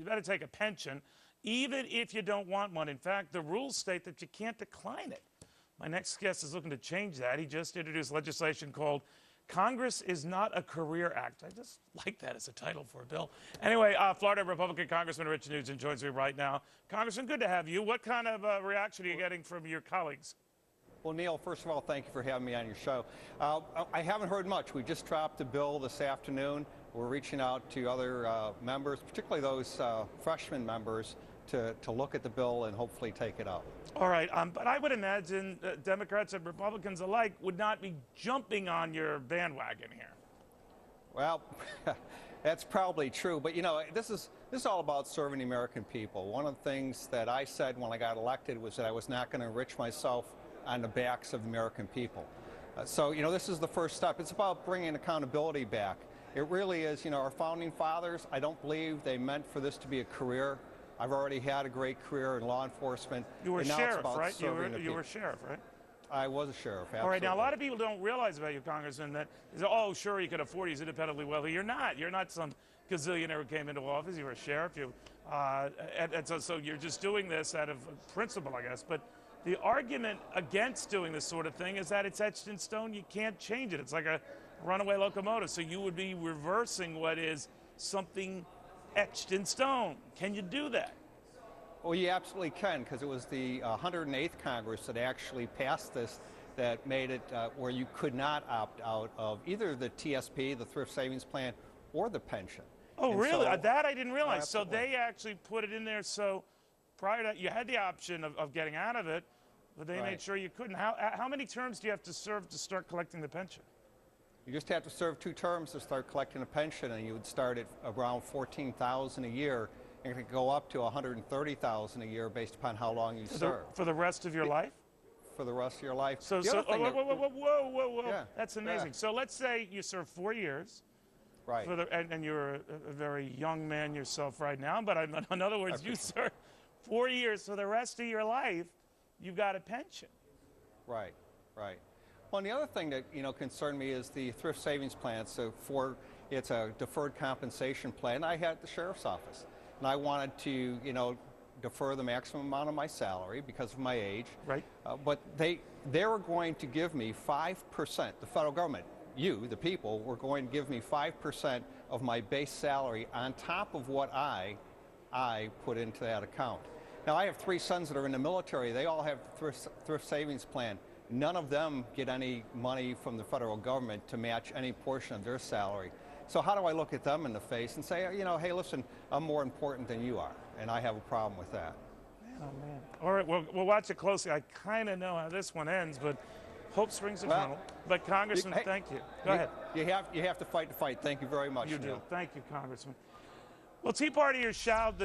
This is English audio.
better take a pension, even if you don't want one. In fact, the rules state that you can't decline it. My next guest is looking to change that. He just introduced legislation called Congress is Not a Career Act. I just like that as a title for a bill. Anyway, Florida Republican Congressman Rich Nugent joins me right now. Congressman, good to have you. What kind of reaction are you getting from your colleagues? Well, Neil, first of all, thank you for having me on your show. I haven't heard much. We just dropped a bill this afternoon. We're reaching out to other members, particularly those freshman members, to look at the bill and hopefully take it up. All right, but I would imagine Democrats and Republicans alike would not be jumping on your bandwagon here. Well, that's probably true, but you know, this is all about serving the American people. One of the things that I said when I got elected was that I was not going to enrich myself on the backs of the American people. So, you know, this is the first step. It's about bringing accountability back. It really is. You know, our founding fathers, I don't believe they meant for this to be a career. I've already had a great career in law enforcement. You were sheriff, right? You were sheriff, right? I was a sheriff, absolutely. All right, now a lot of people don't realize about you, Congressman, that, oh, sure, you could afford it, he's independently wealthy. You're not. You're not some gazillionaire who came into office. You were a sheriff. So you're just doing this out of principle, I guess. But the argument against doing this sort of thing is that it's etched in stone. You can't change it. It's like a runaway locomotive. So you would be reversing what is something etched in stone. Can you do that? Well, you absolutely can, because it was the 108th Congress that actually passed this, that made it where you could not opt out of either the TSP, the Thrift Savings Plan, or the pension. Oh, and really? So, that I didn't realize. So they actually put it in there so prior to, you had the option of getting out of it, but they made sure you couldn't. How many terms do you have to serve to start collecting the pension? You just have to serve 2 terms to start collecting a pension, and you would start at around $14,000 a year, and it could go up to $130,000 a year based upon how long you serve. For the rest of your life? For the rest of your life. So whoa. Yeah, that's amazing. Yeah. So let's say you serve 4 years. Right. And you're a very young man yourself right now, but in other words, you serve 4 years. For the rest of your life, you've got a pension. Right. Well, and the other thing that, you know, concerned me is the thrift savings plan. So it's a deferred compensation plan I had at the sheriff's office. And I wanted to, you know, defer the maximum amount of my salary because of my age. Right. But they were going to give me 5%, the federal government, you, the people, were going to give me 5% of my base salary on top of what I put into that account. Now, I have 3 sons that are in the military. They all have thrift savings plan. None of them get any money from the federal government to match any portion of their salary. So how do I look at them in the face and say, you know, hey, listen, I'm more important than you are, and I have a problem with that. Man, oh, man. All right, well, we'll watch it closely. I kind of know how this one ends, but hope springs eternal. But Congressman, thank you. Go ahead. You have to fight the fight. Thank you very much. You do. Thank you, Congressman. Well, Tea Partiers shout